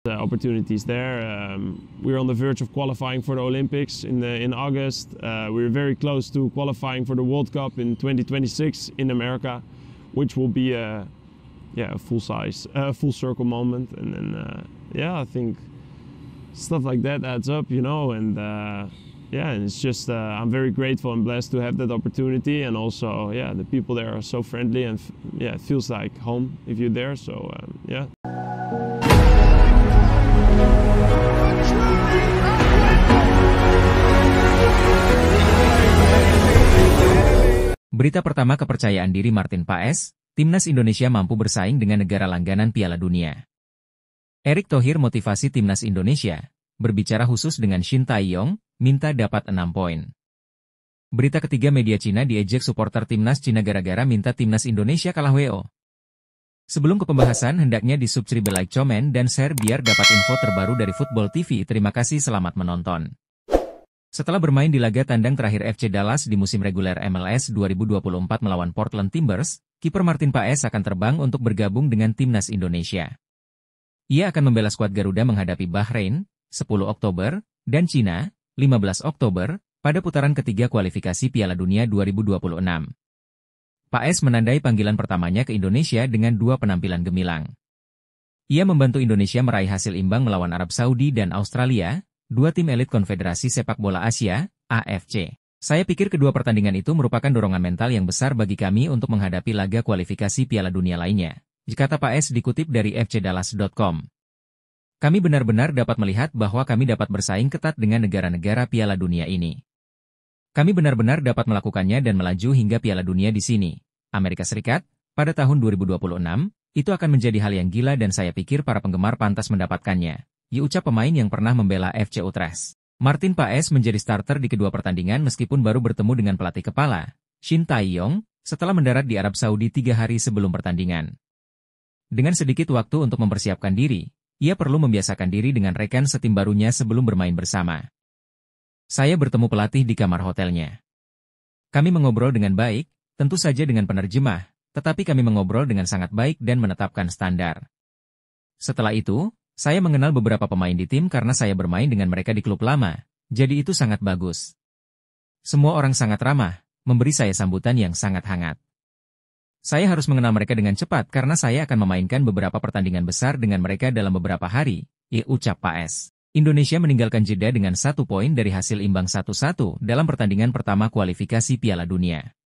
opportunities there. We're on the verge of qualifying for the Olympics in August. We're very close to qualifying for the World Cup in 2026 in America, which will be a full circle moment. And then I think stuff like that adds up, and and it's just I'm very grateful and blessed to have that opportunity, and also the people there are so friendly, and it feels like home if you're there. So Berita pertama, kepercayaan diri Martin Paes, Timnas Indonesia mampu bersaing dengan negara langganan Piala Dunia. Erick Thohir motivasi Timnas Indonesia, berbicara khusus dengan Shin Tae-yong, minta dapat 6 poin. Berita ketiga, media Cina diejek supporter Timnas Cina gara-gara minta Timnas Indonesia kalah WO. Sebelum ke pembahasan, hendaknya di-subscribe, like, komen, dan share biar dapat info terbaru dari Football TV. Terima kasih, selamat menonton. Setelah bermain di laga tandang terakhir FC Dallas di musim reguler MLS 2024 melawan Portland Timbers, kiper Martin Paes akan terbang untuk bergabung dengan Timnas Indonesia. Ia akan membela skuad Garuda menghadapi Bahrain, 10 Oktober, dan Cina, 15 Oktober, pada putaran ketiga kualifikasi Piala Dunia 2026. Paes menandai panggilan pertamanya ke Indonesia dengan 2 penampilan gemilang. Ia membantu Indonesia meraih hasil imbang melawan Arab Saudi dan Australia, 2 tim elit Konfederasi Sepak Bola Asia, AFC. Saya pikir kedua pertandingan itu merupakan dorongan mental yang besar bagi kami untuk menghadapi laga kualifikasi Piala Dunia lainnya, kata Paes dikutip dari fcdallas.com. Kami benar-benar dapat melihat bahwa kami dapat bersaing ketat dengan negara-negara Piala Dunia ini. Kami benar-benar dapat melakukannya dan melaju hingga Piala Dunia di sini, Amerika Serikat, pada tahun 2026, itu akan menjadi hal yang gila dan saya pikir para penggemar pantas mendapatkannya, ucap pemain yang pernah membela FC Utrecht. Martin Paes menjadi starter di kedua pertandingan meskipun baru bertemu dengan pelatih kepala, Shin Tae-yong, setelah mendarat di Arab Saudi 3 hari sebelum pertandingan. Dengan sedikit waktu untuk mempersiapkan diri, ia perlu membiasakan diri dengan rekan setim barunya sebelum bermain bersama. Saya bertemu pelatih di kamar hotelnya. Kami mengobrol dengan baik, tentu saja dengan penerjemah, tetapi kami mengobrol dengan sangat baik dan menetapkan standar. Setelah itu, saya mengenal beberapa pemain di tim karena saya bermain dengan mereka di klub lama, jadi itu sangat bagus. Semua orang sangat ramah, memberi saya sambutan yang sangat hangat. Saya harus mengenal mereka dengan cepat karena saya akan memainkan beberapa pertandingan besar dengan mereka dalam beberapa hari, ucap Paes. Indonesia meninggalkan jeda dengan 1 poin dari hasil imbang 1-1 dalam pertandingan pertama kualifikasi Piala Dunia.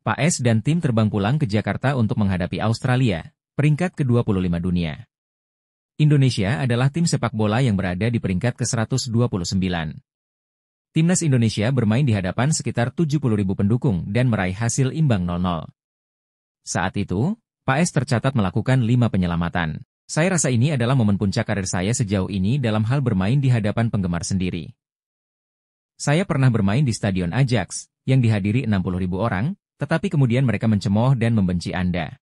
Paes dan tim terbang pulang ke Jakarta untuk menghadapi Australia, peringkat ke-25 dunia. Indonesia adalah tim sepak bola yang berada di peringkat ke-129. Timnas Indonesia bermain di hadapan sekitar 70.000 pendukung dan meraih hasil imbang 0-0. Saat itu, Paes tercatat melakukan 5 penyelamatan. Saya rasa ini adalah momen puncak karir saya sejauh ini dalam hal bermain di hadapan penggemar sendiri. Saya pernah bermain di Stadion Ajax, yang dihadiri 60.000 orang, tetapi kemudian mereka mencemooh dan membenci Anda.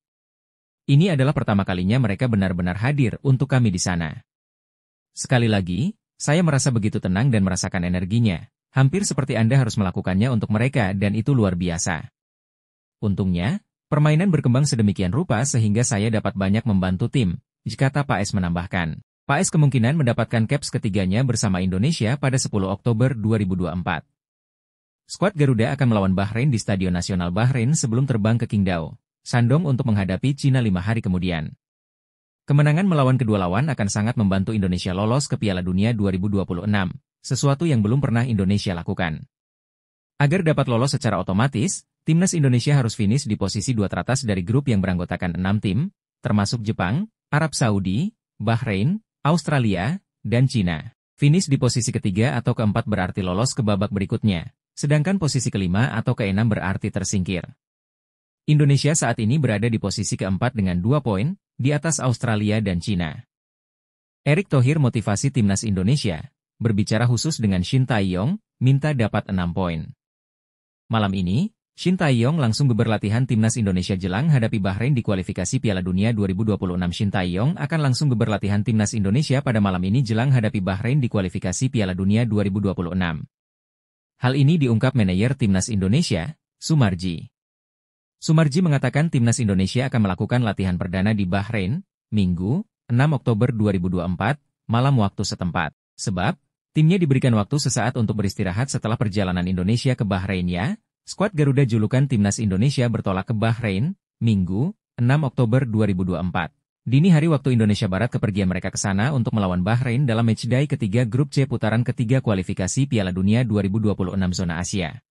Ini adalah pertama kalinya mereka benar-benar hadir untuk kami di sana. Sekali lagi, saya merasa begitu tenang dan merasakan energinya, hampir seperti Anda harus melakukannya untuk mereka dan itu luar biasa. Untungnya, permainan berkembang sedemikian rupa sehingga saya dapat banyak membantu tim, kata Paes menambahkan. Paes kemungkinan mendapatkan caps ketiganya bersama Indonesia pada 10 Oktober 2024. Skuad Garuda akan melawan Bahrain di Stadion Nasional Bahrain sebelum terbang ke Qingdao, Shandong untuk menghadapi Cina 5 hari kemudian. Kemenangan melawan kedua lawan akan sangat membantu Indonesia lolos ke Piala Dunia 2026, sesuatu yang belum pernah Indonesia lakukan. Agar dapat lolos secara otomatis, Timnas Indonesia harus finish di posisi 2 teratas dari grup yang beranggotakan 6 tim, termasuk Jepang, Arab Saudi, Bahrain, Australia, dan Cina. Finish di posisi ketiga atau keempat berarti lolos ke babak berikutnya, sedangkan posisi kelima atau keenam berarti tersingkir. Indonesia saat ini berada di posisi keempat dengan 2 poin, di atas Australia dan Cina. Erick Thohir motivasi Timnas Indonesia, berbicara khusus dengan Shin Tae-yong, minta dapat 6 poin. Malam ini, Shin Tae-yong langsung beberlatihan Timnas Indonesia jelang hadapi Bahrain di kualifikasi Piala Dunia 2026. Shin Tae-yong akan langsung beberlatihan Timnas Indonesia pada malam ini jelang hadapi Bahrain di kualifikasi Piala Dunia 2026. Hal ini diungkap manajer Timnas Indonesia, Sumarji. Sumarji mengatakan Timnas Indonesia akan melakukan latihan perdana di Bahrain, Minggu, 6 Oktober 2024, malam waktu setempat. Sebab, timnya diberikan waktu sesaat untuk beristirahat setelah perjalanan Indonesia ke Bahrain ya. Skuad Garuda julukan Timnas Indonesia bertolak ke Bahrain, Minggu, 6 Oktober 2024. Dini hari waktu Indonesia Barat kepergian mereka ke sana untuk melawan Bahrain dalam matchday ketiga Grup C putaran ketiga kualifikasi Piala Dunia 2026 zona Asia.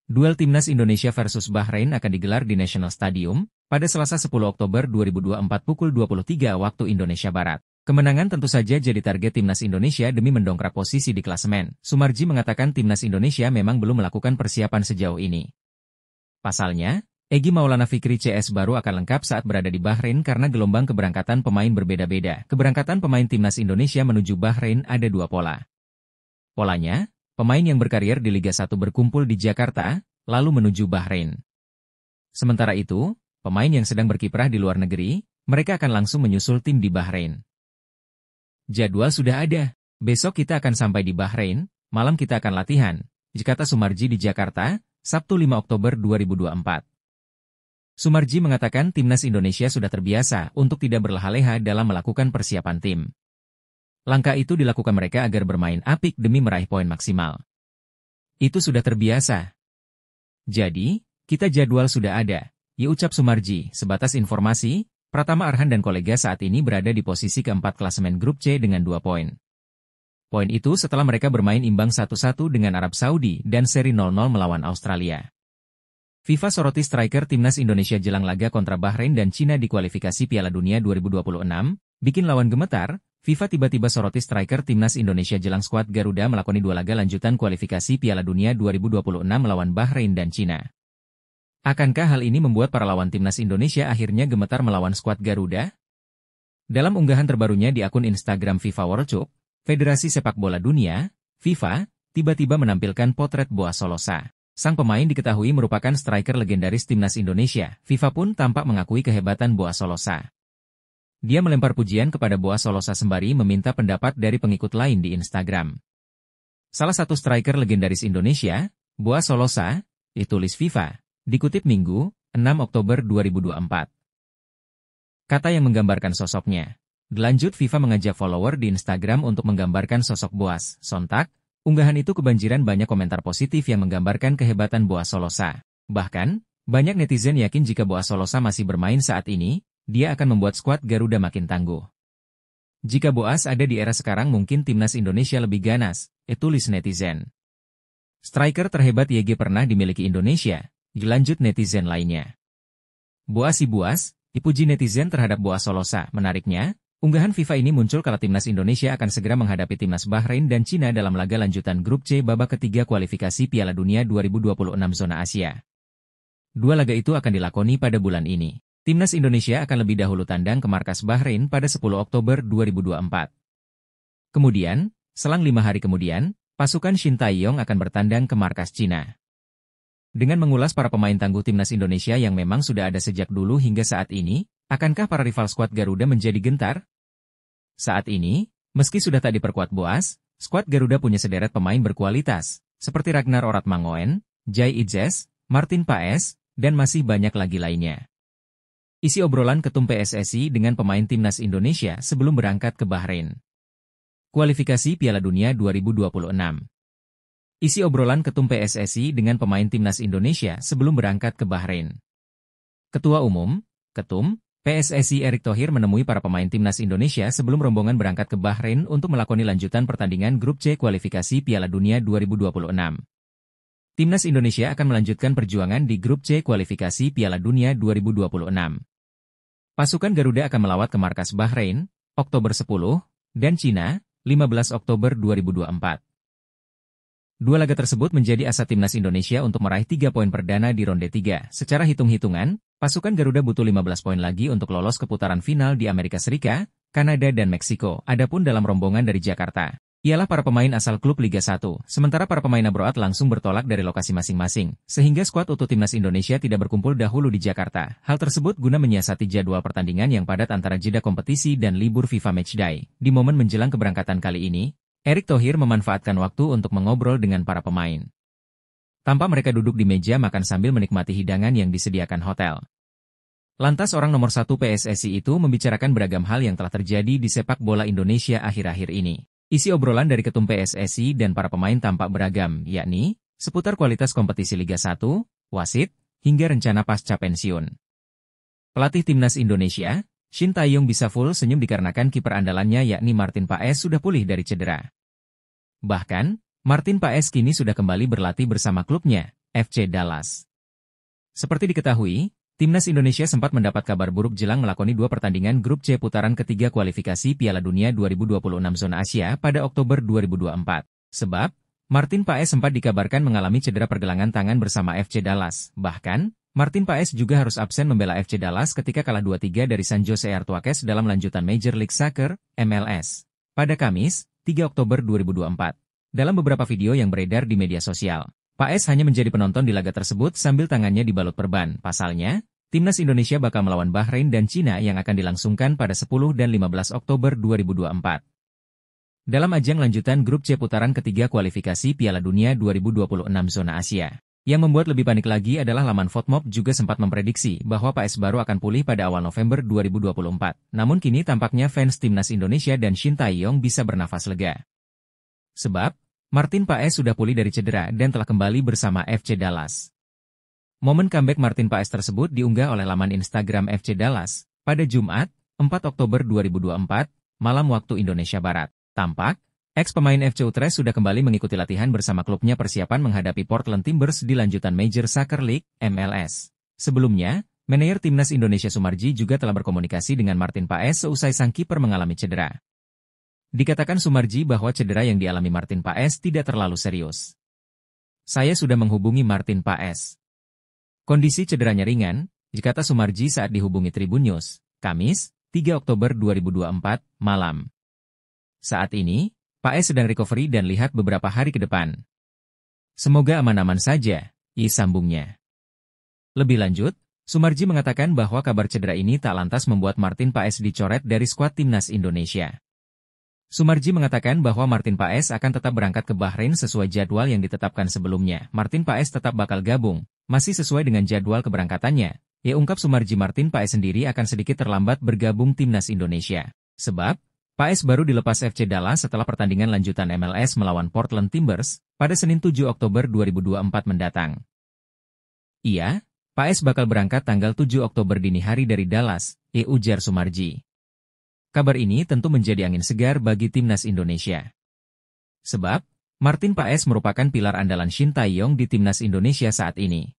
Duel Timnas Indonesia versus Bahrain akan digelar di National Stadium pada Selasa 10 Oktober 2024 pukul 23 waktu Indonesia Barat. Kemenangan tentu saja jadi target Timnas Indonesia demi mendongkrak posisi di klasemen. Sumarji mengatakan Timnas Indonesia memang belum melakukan persiapan sejauh ini. Pasalnya, Egy Maulana Fikri CS baru akan lengkap saat berada di Bahrain karena gelombang keberangkatan pemain berbeda-beda. Keberangkatan pemain Timnas Indonesia menuju Bahrain ada dua pola. Polanya, pemain yang berkarier di Liga 1 berkumpul di Jakarta, lalu menuju Bahrain. Sementara itu, pemain yang sedang berkiprah di luar negeri, mereka akan langsung menyusul tim di Bahrain. Jadwal sudah ada. Besok kita akan sampai di Bahrain, malam kita akan latihan, kata Sumarji di Jakarta, Sabtu 5 Oktober 2024. Sumarji mengatakan Timnas Indonesia sudah terbiasa untuk tidak berleha-leha dalam melakukan persiapan tim. Langkah itu dilakukan mereka agar bermain apik demi meraih poin maksimal. Itu sudah terbiasa. Jadi, kita jadwal sudah ada, ya ucap Sumarji. Sebatas informasi, Pratama Arhan dan kolega saat ini berada di posisi keempat klasemen Grup C dengan 2 poin. Poin itu setelah mereka bermain imbang 1-1 dengan Arab Saudi dan seri 0-0 melawan Australia. FIFA soroti striker Timnas Indonesia jelang laga kontra Bahrain dan Cina di kualifikasi Piala Dunia 2026, bikin lawan gemetar. FIFA tiba-tiba soroti striker Timnas Indonesia jelang skuad Garuda melakoni 2 laga lanjutan kualifikasi Piala Dunia 2026 melawan Bahrain dan Cina. Akankah hal ini membuat para lawan Timnas Indonesia akhirnya gemetar melawan skuad Garuda? Dalam unggahan terbarunya di akun Instagram FIFA World Cup, Federasi Sepak Bola Dunia, FIFA, tiba-tiba menampilkan potret Boas Solosa. Sang pemain diketahui merupakan striker legendaris Timnas Indonesia. FIFA pun tampak mengakui kehebatan Boas Solosa. Dia melempar pujian kepada Boas Solosa sembari meminta pendapat dari pengikut lain di Instagram. Salah satu striker legendaris Indonesia, Boas Solosa, ditulis FIFA, dikutip Minggu, 6 Oktober 2024. Kata yang menggambarkan sosoknya. Dilanjut FIFA mengajak follower di Instagram untuk menggambarkan sosok Boas. Sontak, unggahan itu kebanjiran banyak komentar positif yang menggambarkan kehebatan Boas Solosa. Bahkan, banyak netizen yakin jika Boas Solosa masih bermain saat ini, dia akan membuat skuad Garuda makin tangguh. Jika Boas ada di era sekarang mungkin Timnas Indonesia lebih ganas, tulis netizen. Striker terhebat YG pernah dimiliki Indonesia, dilanjut netizen lainnya. Boas si Boas, dipuji netizen terhadap Boas Solosa. Menariknya, unggahan FIFA ini muncul kala Timnas Indonesia akan segera menghadapi Timnas Bahrain dan Cina dalam laga lanjutan Grup C babak ketiga kualifikasi Piala Dunia 2026 zona Asia. 2 laga itu akan dilakoni pada bulan ini. Timnas Indonesia akan lebih dahulu tandang ke markas Bahrain pada 10 Oktober 2024. Kemudian, selang 5 hari kemudian, pasukan Shin Tae-yong akan bertandang ke markas Cina. Dengan mengulas para pemain tangguh Timnas Indonesia yang memang sudah ada sejak dulu hingga saat ini, akankah para rival skuad Garuda menjadi gentar? Saat ini, meski sudah tak diperkuat Boas, skuad Garuda punya sederet pemain berkualitas, seperti Ragnar Oratmangoen, Jai Idzes, Martin Paes, dan masih banyak lagi lainnya. Isi obrolan Ketum PSSI dengan pemain Timnas Indonesia sebelum berangkat ke Bahrain. Kualifikasi Piala Dunia 2026. Isi obrolan Ketum PSSI dengan pemain Timnas Indonesia sebelum berangkat ke Bahrain. Ketua Umum, Ketum, PSSI Erick Thohir menemui para pemain Timnas Indonesia sebelum rombongan berangkat ke Bahrain untuk melakoni lanjutan pertandingan Grup C kualifikasi Piala Dunia 2026. Timnas Indonesia akan melanjutkan perjuangan di Grup C kualifikasi Piala Dunia 2026. Pasukan Garuda akan melawat ke markas Bahrain, Oktober 10, dan Cina, 15 Oktober 2024. 2 laga tersebut menjadi asa Timnas Indonesia untuk meraih 3 poin perdana di ronde 3. Secara hitung-hitungan, pasukan Garuda butuh 15 poin lagi untuk lolos ke putaran final di Amerika Serikat, Kanada dan Meksiko. Adapun dalam rombongan dari Jakarta, ialah para pemain asal klub Liga 1, sementara para pemain abroad langsung bertolak dari lokasi masing-masing, sehingga skuad utuh Timnas Indonesia tidak berkumpul dahulu di Jakarta. Hal tersebut guna menyiasati jadwal pertandingan yang padat antara jeda kompetisi dan libur FIFA Matchday. Di momen menjelang keberangkatan kali ini, Erick Thohir memanfaatkan waktu untuk mengobrol dengan para pemain. Tanpa mereka duduk di meja makan sambil menikmati hidangan yang disediakan hotel. Lantas orang nomor satu PSSI itu membicarakan beragam hal yang telah terjadi di sepak bola Indonesia akhir-akhir ini. Isi obrolan dari Ketum PSSI dan para pemain tampak beragam, yakni seputar kualitas kompetisi Liga 1, wasit, hingga rencana pasca pensiun. Pelatih Timnas Indonesia, Shin Tae-yong bisa full senyum dikarenakan kiper andalannya yakni Martin Paes sudah pulih dari cedera. Bahkan, Martin Paes kini sudah kembali berlatih bersama klubnya, FC Dallas. Seperti diketahui, Timnas Indonesia sempat mendapat kabar buruk jelang melakoni 2 pertandingan grup C putaran ketiga kualifikasi Piala Dunia 2026 zona Asia pada Oktober 2024. Sebab, Martin Paes sempat dikabarkan mengalami cedera pergelangan tangan bersama FC Dallas. Bahkan, Martin Paes juga harus absen membela FC Dallas ketika kalah 2-3 dari San Jose Earthquakes dalam lanjutan Major League Soccer, MLS, pada Kamis, 3 Oktober 2024. Dalam beberapa video yang beredar di media sosial, Paes hanya menjadi penonton di laga tersebut sambil tangannya dibalut perban. Pasalnya, Timnas Indonesia bakal melawan Bahrain dan Cina yang akan dilangsungkan pada 10 dan 15 Oktober 2024. Dalam ajang lanjutan grup C putaran ketiga kualifikasi Piala Dunia 2026 zona Asia. Yang membuat lebih panik lagi adalah laman FotMob juga sempat memprediksi bahwa Paes baru akan pulih pada awal November 2024. Namun kini tampaknya fans Timnas Indonesia dan Shin Tae-yong bisa bernafas lega. Sebab, Martin Paes sudah pulih dari cedera dan telah kembali bersama FC Dallas. Momen comeback Martin Paes tersebut diunggah oleh laman Instagram FC Dallas pada Jumat, 4 Oktober 2024, malam waktu Indonesia Barat. Tampak, ex-pemain FC Utrecht sudah kembali mengikuti latihan bersama klubnya persiapan menghadapi Portland Timbers di lanjutan Major Soccer League, MLS. Sebelumnya, manajer Timnas Indonesia Sumarji juga telah berkomunikasi dengan Martin Paes seusai sang kiper mengalami cedera. Dikatakan Sumarji bahwa cedera yang dialami Martin Paes tidak terlalu serius. Saya sudah menghubungi Martin Paes. Kondisi cederanya ringan, dikata Sumarji saat dihubungi Tribun News, Kamis, 3 Oktober 2024, malam. Saat ini, Paes sedang recovery dan lihat beberapa hari ke depan. Semoga aman-aman saja, sambungnya. Lebih lanjut, Sumarji mengatakan bahwa kabar cedera ini tak lantas membuat Martin Paes dicoret dari skuad Timnas Indonesia. Sumarji mengatakan bahwa Martin Paes akan tetap berangkat ke Bahrain sesuai jadwal yang ditetapkan sebelumnya. Martin Paes tetap bakal gabung, masih sesuai dengan jadwal keberangkatannya. Ungkap Sumarji, Martin Paes sendiri akan sedikit terlambat bergabung Timnas Indonesia. Sebab, Paes baru dilepas FC Dallas setelah pertandingan lanjutan MLS melawan Portland Timbers pada Senin 7 Oktober 2024 mendatang. Paes bakal berangkat tanggal 7 Oktober dini hari dari Dallas, ujar Sumarji. Kabar ini tentu menjadi angin segar bagi Timnas Indonesia. Sebab, Martin Paes merupakan pilar andalan Shin Tae-yong di Timnas Indonesia saat ini.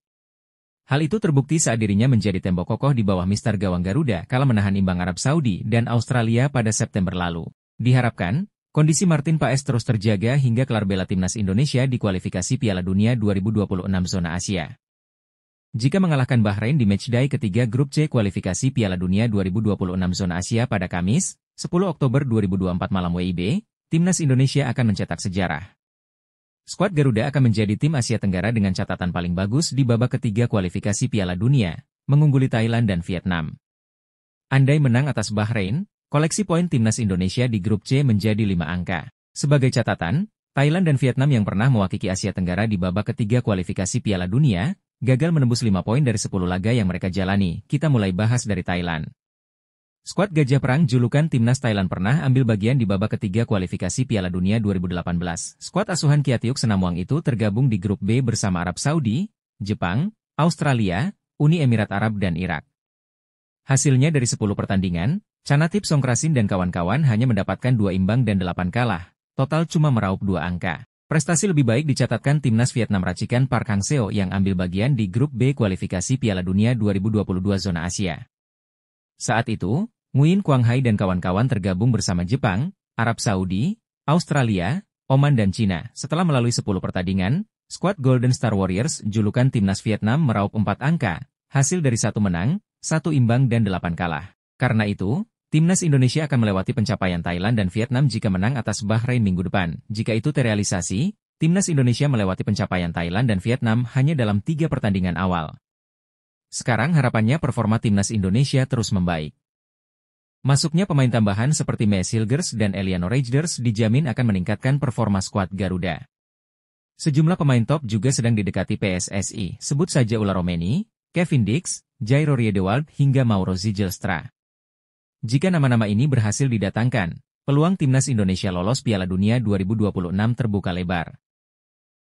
Hal itu terbukti saat dirinya menjadi tembok kokoh di bawah Mister Gawang Garuda kala menahan imbang Arab Saudi dan Australia pada September lalu. Diharapkan, kondisi Martin Paes terus terjaga hingga kelar bela Timnas Indonesia di kualifikasi Piala Dunia 2026 zona Asia. Jika mengalahkan Bahrain di matchday ketiga grup C kualifikasi Piala Dunia 2026 zona Asia pada Kamis, 10 Oktober 2024 malam WIB, Timnas Indonesia akan mencetak sejarah. Skuad Garuda akan menjadi tim Asia Tenggara dengan catatan paling bagus di babak ketiga kualifikasi Piala Dunia, mengungguli Thailand dan Vietnam. Andai menang atas Bahrain, koleksi poin Timnas Indonesia di grup C menjadi 5 angka. Sebagai catatan, Thailand dan Vietnam yang pernah mewakili Asia Tenggara di babak ketiga kualifikasi Piala Dunia, gagal menembus 5 poin dari 10 laga yang mereka jalani. Kita mulai bahas dari Thailand. Skuad Gajah Perang julukan Timnas Thailand pernah ambil bagian di babak ketiga kualifikasi Piala Dunia 2018. Skuad asuhan Kiatiuk Senamuang itu tergabung di grup B bersama Arab Saudi, Jepang, Australia, Uni Emirat Arab dan Irak. Hasilnya dari 10 pertandingan, Chanatip Songkrasin dan kawan-kawan hanya mendapatkan 2 imbang dan 8 kalah. Total cuma meraup 2 angka. Prestasi lebih baik dicatatkan Timnas Vietnam racikan Park Hang-seo yang ambil bagian di grup B kualifikasi Piala Dunia 2022 zona Asia. Saat itu, Nguyen Quang Hai dan kawan-kawan tergabung bersama Jepang, Arab Saudi, Australia, Oman dan Cina. Setelah melalui 10 pertandingan, skuad Golden Star Warriors julukan Timnas Vietnam meraup 4 angka, hasil dari 1 menang, 1 imbang dan 8 kalah. Karena itu, Timnas Indonesia akan melewati pencapaian Thailand dan Vietnam jika menang atas Bahrain minggu depan. Jika itu terrealisasi, Timnas Indonesia melewati pencapaian Thailand dan Vietnam hanya dalam 3 pertandingan awal. Sekarang harapannya performa Timnas Indonesia terus membaik. Masuknya pemain tambahan seperti Mes Hilgers dan Eliano Rejders dijamin akan meningkatkan performa skuad Garuda. Sejumlah pemain top juga sedang didekati PSSI, sebut saja Ula Romeni, Kevin Dix, Jairo Riedewald hingga Mauro Zijlstra. Jika nama-nama ini berhasil didatangkan, peluang timnas Indonesia lolos Piala Dunia 2026 terbuka lebar.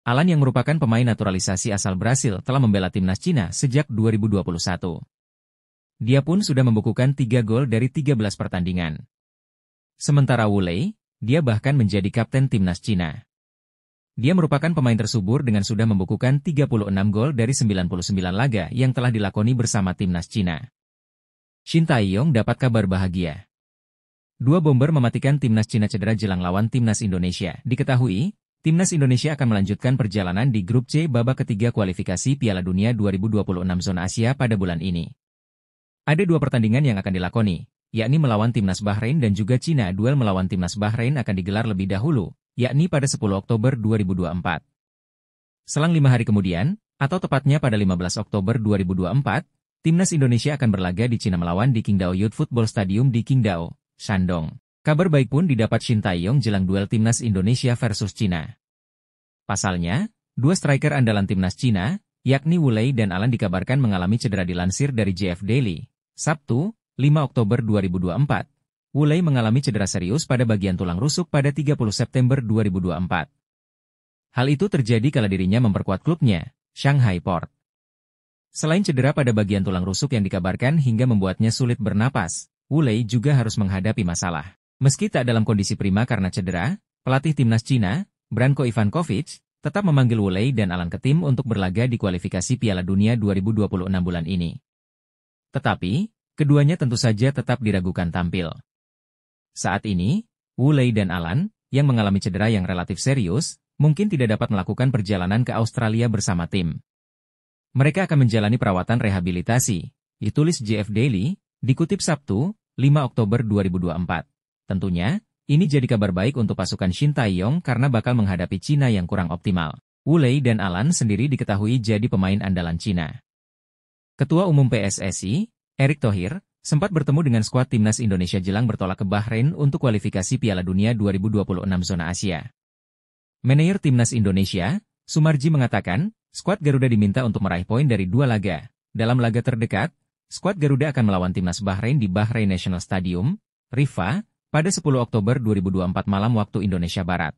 Alan yang merupakan pemain naturalisasi asal Brasil telah membela timnas Cina sejak 2021. Dia pun sudah membukukan 3 gol dari 13 pertandingan. Sementara Wu Lei, dia bahkan menjadi kapten timnas Cina. Dia merupakan pemain tersubur dengan sudah membukukan 36 gol dari 99 laga yang telah dilakoni bersama timnas Cina. Shin Tae-yong dapat kabar bahagia. 2 bomber mematikan timnas Cina cedera jelang lawan timnas Indonesia. Diketahui, timnas Indonesia akan melanjutkan perjalanan di grup C babak ketiga kualifikasi Piala Dunia 2026 zona Asia pada bulan ini. Ada 2 pertandingan yang akan dilakoni, yakni melawan timnas Bahrain dan juga Cina. Duel melawan timnas Bahrain akan digelar lebih dahulu, yakni pada 10 Oktober 2024. Selang 5 hari kemudian, atau tepatnya pada 15 Oktober 2024, timnas Indonesia akan berlaga di Cina melawan di Qingdao Youth Football Stadium di Qingdao, Shandong. Kabar baik pun didapat Shin Tae-yong jelang duel timnas Indonesia versus Cina. Pasalnya, 2 striker andalan timnas Cina, yakni Wu Lei dan Alan dikabarkan mengalami cedera. Dilansir dari JF Daily, Sabtu, 5 Oktober 2024. Wu Lei mengalami cedera serius pada bagian tulang rusuk pada 30 September 2024. Hal itu terjadi kala dirinya memperkuat klubnya, Shanghai Port. Selain cedera pada bagian tulang rusuk yang dikabarkan hingga membuatnya sulit bernapas, Wu Lei juga harus menghadapi masalah. Meski tak dalam kondisi prima karena cedera, pelatih timnas Cina, Branko Ivankovic, tetap memanggil Wu Lei dan Alan ke tim untuk berlaga di kualifikasi Piala Dunia 2026 bulan ini. Tetapi, keduanya tentu saja tetap diragukan tampil. Saat ini, Wu Lei dan Alan, yang mengalami cedera yang relatif serius, mungkin tidak dapat melakukan perjalanan ke Australia bersama tim. Mereka akan menjalani perawatan rehabilitasi, ditulis JF Daily, dikutip Sabtu, 5 Oktober 2024. Tentunya, ini jadi kabar baik untuk pasukan Shin Tae-yong karena bakal menghadapi Cina yang kurang optimal. Wu Lei dan Alan sendiri diketahui jadi pemain andalan Cina. Ketua Umum PSSI, Erick Thohir, sempat bertemu dengan skuad timnas Indonesia jelang bertolak ke Bahrain untuk kualifikasi Piala Dunia 2026 zona Asia. Manajer timnas Indonesia, Sumarji mengatakan, skuad Garuda diminta untuk meraih poin dari 2 laga. Dalam laga terdekat, skuad Garuda akan melawan timnas Bahrain di Bahrain National Stadium, Rifa, pada 10 Oktober 2024 malam waktu Indonesia Barat.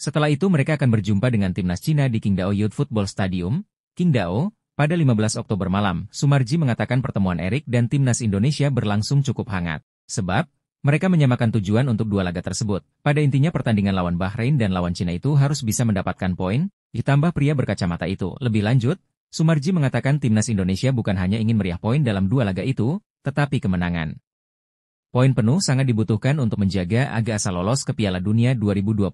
Setelah itu mereka akan berjumpa dengan timnas Cina di Qingdao Youth Football Stadium, Qingdao, pada 15 Oktober malam. Sumarji mengatakan pertemuan Erick dan timnas Indonesia berlangsung cukup hangat. Sebab, mereka menyamakan tujuan untuk 2 laga tersebut. Pada intinya pertandingan lawan Bahrain dan lawan Cina itu harus bisa mendapatkan poin, ditambah pria berkacamata itu. Lebih lanjut, Sumarji mengatakan timnas Indonesia bukan hanya ingin meriah poin dalam 2 laga itu, tetapi kemenangan. Poin penuh sangat dibutuhkan untuk menjaga AGA asal lolos ke Piala Dunia 2026.